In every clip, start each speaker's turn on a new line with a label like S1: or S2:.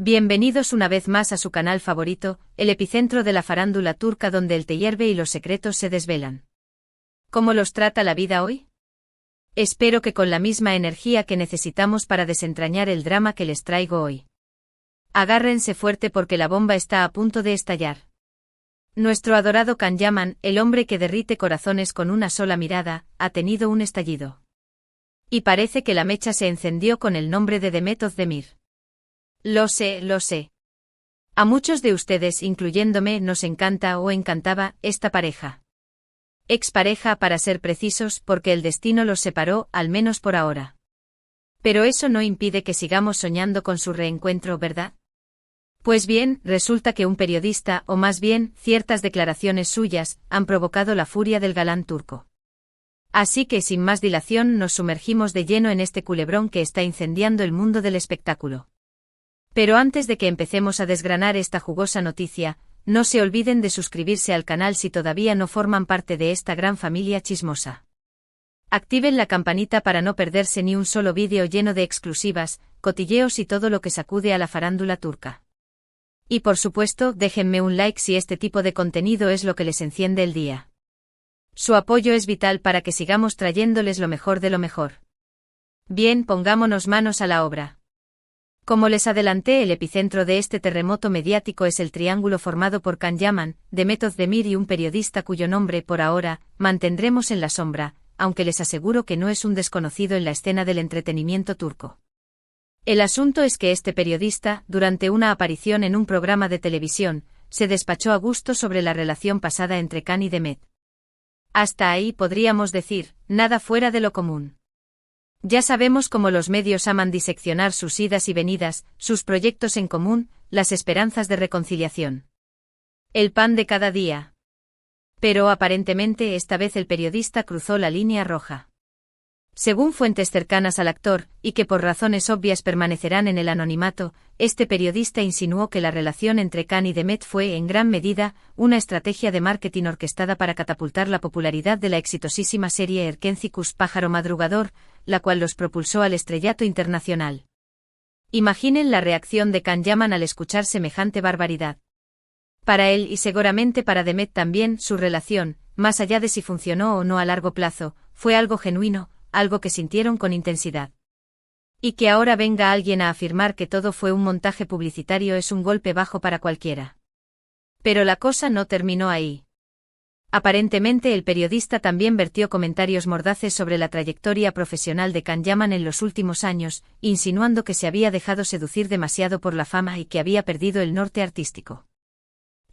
S1: Bienvenidos una vez más a su canal favorito, el epicentro de la farándula turca donde el té hierve y los secretos se desvelan. ¿Cómo los trata la vida hoy? Espero que con la misma energía que necesitamos para desentrañar el drama que les traigo hoy. Agárrense fuerte porque la bomba está a punto de estallar. Nuestro adorado Can Yaman, el hombre que derrite corazones con una sola mirada, ha tenido un estallido. Y parece que la mecha se encendió con el nombre de Demet Özdemir. Lo sé. A muchos de ustedes, incluyéndome, nos encanta o encantaba esta pareja. Expareja para ser precisos, porque el destino los separó, al menos por ahora. Pero eso no impide que sigamos soñando con su reencuentro, ¿verdad? Pues bien, resulta que un periodista, o más bien, ciertas declaraciones suyas, han provocado la furia del galán turco. Así que sin más dilación nos sumergimos de lleno en este culebrón que está incendiando el mundo del espectáculo. Pero antes de que empecemos a desgranar esta jugosa noticia, no se olviden de suscribirse al canal si todavía no forman parte de esta gran familia chismosa. Activen la campanita para no perderse ni un solo vídeo lleno de exclusivas, cotilleos y todo lo que sacude a la farándula turca. Y por supuesto, déjenme un like si este tipo de contenido es lo que les enciende el día. Su apoyo es vital para que sigamos trayéndoles lo mejor de lo mejor. Bien, pongámonos manos a la obra. Como les adelanté, el epicentro de este terremoto mediático es el triángulo formado por Can Yaman, Demet Özdemir y un periodista cuyo nombre, por ahora, mantendremos en la sombra, aunque les aseguro que no es un desconocido en la escena del entretenimiento turco. El asunto es que este periodista, durante una aparición en un programa de televisión, se despachó a gusto sobre la relación pasada entre Can y Demet. Hasta ahí podríamos decir, nada fuera de lo común. Ya sabemos cómo los medios aman diseccionar sus idas y venidas, sus proyectos en común, las esperanzas de reconciliación. El pan de cada día. Pero aparentemente esta vez el periodista cruzó la línea roja. Según fuentes cercanas al actor, y que por razones obvias permanecerán en el anonimato, este periodista insinuó que la relación entre Can y Demet fue en gran medida una estrategia de marketing orquestada para catapultar la popularidad de la exitosísima serie Erkencikus Pájaro Madrugador, la cual los propulsó al estrellato internacional. Imaginen la reacción de Can Yaman al escuchar semejante barbaridad. Para él y seguramente para Demet también, su relación, más allá de si funcionó o no a largo plazo, fue algo genuino, algo que sintieron con intensidad. Y que ahora venga alguien a afirmar que todo fue un montaje publicitario es un golpe bajo para cualquiera. Pero la cosa no terminó ahí. Aparentemente el periodista también vertió comentarios mordaces sobre la trayectoria profesional de Can Yaman en los últimos años, insinuando que se había dejado seducir demasiado por la fama y que había perdido el norte artístico.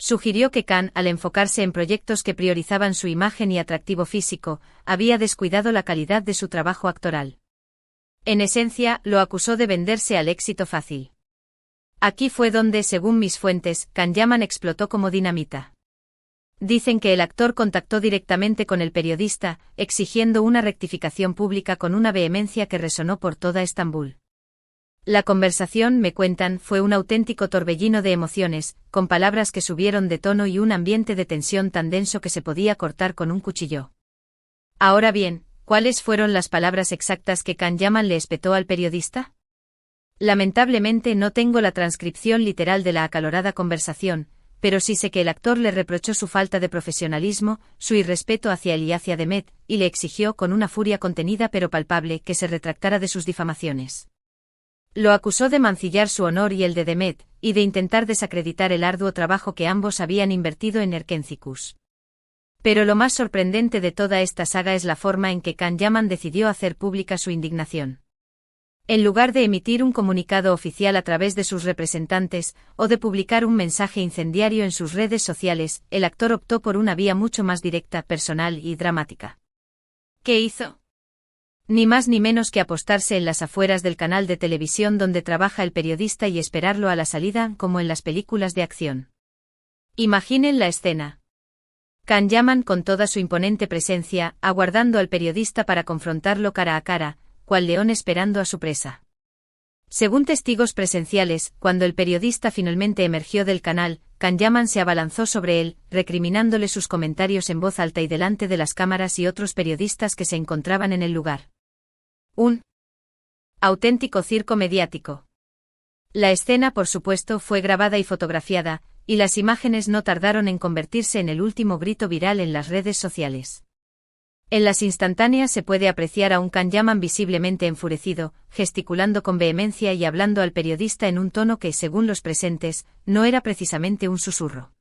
S1: Sugirió que Can, al enfocarse en proyectos que priorizaban su imagen y atractivo físico, había descuidado la calidad de su trabajo actoral. En esencia, lo acusó de venderse al éxito fácil. Aquí fue donde, según mis fuentes, Can Yaman explotó como dinamita. Dicen que el actor contactó directamente con el periodista, exigiendo una rectificación pública con una vehemencia que resonó por toda Estambul. La conversación, me cuentan, fue un auténtico torbellino de emociones, con palabras que subieron de tono y un ambiente de tensión tan denso que se podía cortar con un cuchillo. Ahora bien, ¿cuáles fueron las palabras exactas que Can Yaman le espetó al periodista? Lamentablemente no tengo la transcripción literal de la acalorada conversación, pero sí sé que el actor le reprochó su falta de profesionalismo, su irrespeto hacia él y hacia Demet, y le exigió con una furia contenida pero palpable que se retractara de sus difamaciones. Lo acusó de mancillar su honor y el de Demet, y de intentar desacreditar el arduo trabajo que ambos habían invertido en Erkencikus. Pero lo más sorprendente de toda esta saga es la forma en que Can Yaman decidió hacer pública su indignación. En lugar de emitir un comunicado oficial a través de sus representantes, o de publicar un mensaje incendiario en sus redes sociales, el actor optó por una vía mucho más directa, personal y dramática. ¿Qué hizo? Ni más ni menos que apostarse en las afueras del canal de televisión donde trabaja el periodista y esperarlo a la salida como en las películas de acción. Imaginen la escena. Can Yaman con toda su imponente presencia, aguardando al periodista para confrontarlo cara a cara, cual león esperando a su presa. Según testigos presenciales, cuando el periodista finalmente emergió del canal, Can Yaman se abalanzó sobre él, recriminándole sus comentarios en voz alta y delante de las cámaras y otros periodistas que se encontraban en el lugar. Un auténtico circo mediático. La escena, por supuesto, fue grabada y fotografiada, y las imágenes no tardaron en convertirse en el último grito viral en las redes sociales. En las instantáneas se puede apreciar a un Kanyaman visiblemente enfurecido, gesticulando con vehemencia y hablando al periodista en un tono que, según los presentes, no era precisamente un susurro.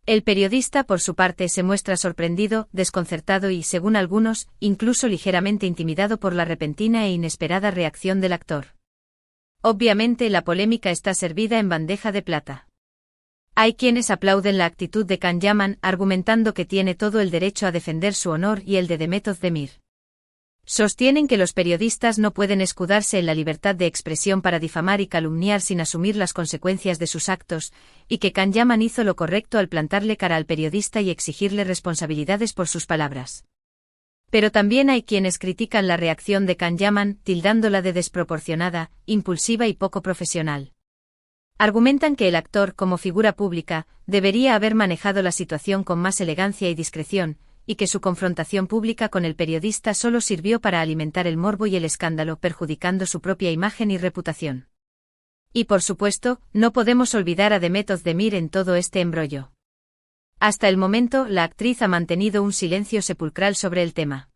S1: El periodista, por su parte, se muestra sorprendido, desconcertado y, según algunos, incluso ligeramente intimidado por la repentina e inesperada reacción del actor. Obviamente la polémica está servida en bandeja de plata. Hay quienes aplauden la actitud de Kanyaman, argumentando que tiene todo el derecho a defender su honor y el de Demet Özdemir. Sostienen que los periodistas no pueden escudarse en la libertad de expresión para difamar y calumniar sin asumir las consecuencias de sus actos, y que Kanyaman hizo lo correcto al plantarle cara al periodista y exigirle responsabilidades por sus palabras. Pero también hay quienes critican la reacción de Kanyaman, tildándola de desproporcionada, impulsiva y poco profesional. Argumentan que el actor, como figura pública, debería haber manejado la situación con más elegancia y discreción, y que su confrontación pública con el periodista solo sirvió para alimentar el morbo y el escándalo, perjudicando su propia imagen y reputación. Y por supuesto, no podemos olvidar a Demet Özdemir en todo este embrollo. Hasta el momento, la actriz ha mantenido un silencio sepulcral sobre el tema.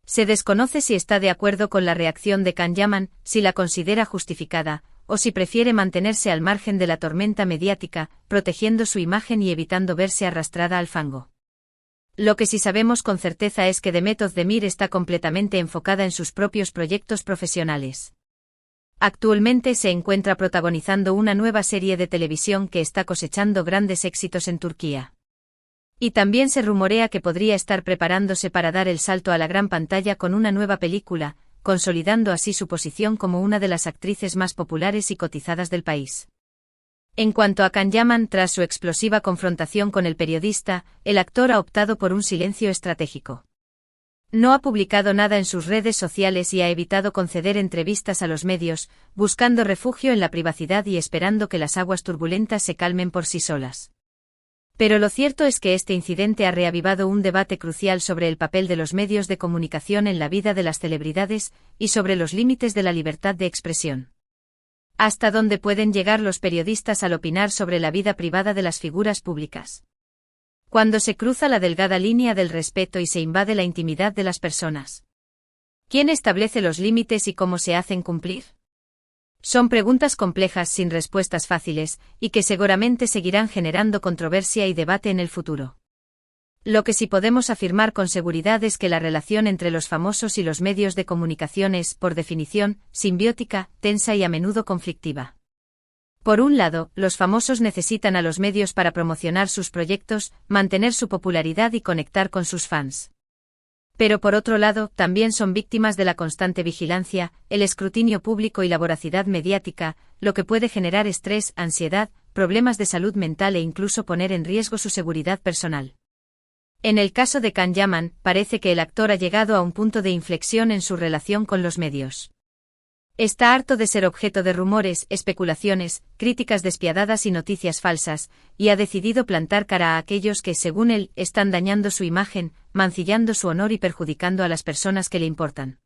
S1: Se desconoce si está de acuerdo con la reacción de Kanyaman, si la considera justificada, o si prefiere mantenerse al margen de la tormenta mediática, protegiendo su imagen y evitando verse arrastrada al fango. Lo que sí sabemos con certeza es que Demet Özdemir está completamente enfocada en sus propios proyectos profesionales. Actualmente se encuentra protagonizando una nueva serie de televisión que está cosechando grandes éxitos en Turquía. Y también se rumorea que podría estar preparándose para dar el salto a la gran pantalla con una nueva película, consolidando así su posición como una de las actrices más populares y cotizadas del país. En cuanto a Kanyaman, tras su explosiva confrontación con el periodista, el actor ha optado por un silencio estratégico. No ha publicado nada en sus redes sociales y ha evitado conceder entrevistas a los medios, buscando refugio en la privacidad y esperando que las aguas turbulentas se calmen por sí solas. Pero lo cierto es que este incidente ha reavivado un debate crucial sobre el papel de los medios de comunicación en la vida de las celebridades, y sobre los límites de la libertad de expresión. ¿Hasta dónde pueden llegar los periodistas al opinar sobre la vida privada de las figuras públicas? Cuando se cruza la delgada línea del respeto y se invade la intimidad de las personas. ¿Quién establece los límites y cómo se hacen cumplir? Son preguntas complejas sin respuestas fáciles, y que seguramente seguirán generando controversia y debate en el futuro. Lo que sí podemos afirmar con seguridad es que la relación entre los famosos y los medios de comunicación es, por definición, simbiótica, tensa y a menudo conflictiva. Por un lado, los famosos necesitan a los medios para promocionar sus proyectos, mantener su popularidad y conectar con sus fans. Pero por otro lado, también son víctimas de la constante vigilancia, el escrutinio público y la voracidad mediática, lo que puede generar estrés, ansiedad, problemas de salud mental e incluso poner en riesgo su seguridad personal. En el caso de Kanyaman, parece que el actor ha llegado a un punto de inflexión en su relación con los medios. Está harto de ser objeto de rumores, especulaciones, críticas despiadadas y noticias falsas, y ha decidido plantar cara a aquellos que, según él, están dañando su imagen, mancillando su honor y perjudicando a las personas que le importan.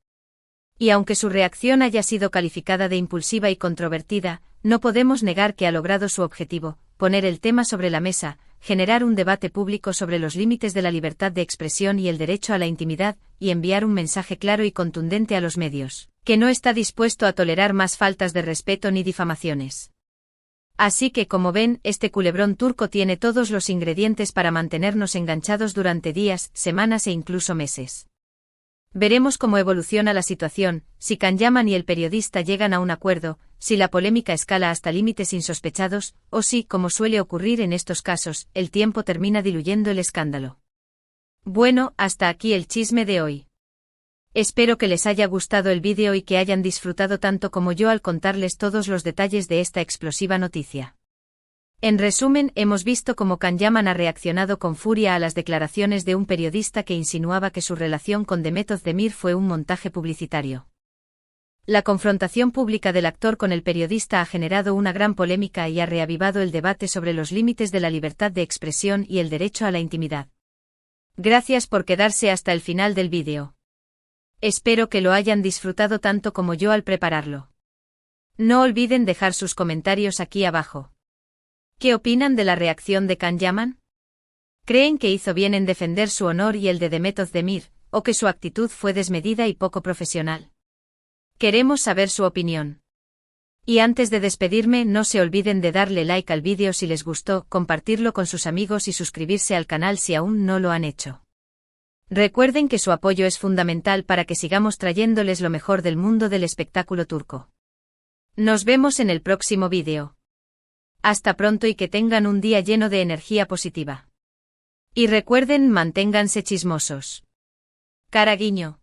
S1: Y aunque su reacción haya sido calificada de impulsiva y controvertida, no podemos negar que ha logrado su objetivo, poner el tema sobre la mesa, generar un debate público sobre los límites de la libertad de expresión y el derecho a la intimidad, y enviar un mensaje claro y contundente a los medios, que no está dispuesto a tolerar más faltas de respeto ni difamaciones. Así que, como ven, este culebrón turco tiene todos los ingredientes para mantenernos enganchados durante días, semanas e incluso meses. Veremos cómo evoluciona la situación, si Kanyaman y el periodista llegan a un acuerdo, si la polémica escala hasta límites insospechados, o si, como suele ocurrir en estos casos, el tiempo termina diluyendo el escándalo. Bueno, hasta aquí el chisme de hoy. Espero que les haya gustado el vídeo y que hayan disfrutado tanto como yo al contarles todos los detalles de esta explosiva noticia. En resumen, hemos visto cómo Kanyaman ha reaccionado con furia a las declaraciones de un periodista que insinuaba que su relación con Demet Özdemir fue un montaje publicitario. La confrontación pública del actor con el periodista ha generado una gran polémica y ha reavivado el debate sobre los límites de la libertad de expresión y el derecho a la intimidad. Gracias por quedarse hasta el final del vídeo. Espero que lo hayan disfrutado tanto como yo al prepararlo. No olviden dejar sus comentarios aquí abajo. ¿Qué opinan de la reacción de Can Yaman? ¿Creen que hizo bien en defender su honor y el de Demet Özdemir, o que su actitud fue desmedida y poco profesional? Queremos saber su opinión. Y antes de despedirme, no se olviden de darle like al vídeo si les gustó, compartirlo con sus amigos y suscribirse al canal si aún no lo han hecho. Recuerden que su apoyo es fundamental para que sigamos trayéndoles lo mejor del mundo del espectáculo turco. Nos vemos en el próximo vídeo. Hasta pronto y que tengan un día lleno de energía positiva. Y recuerden, manténganse chismosos. Cara guiño.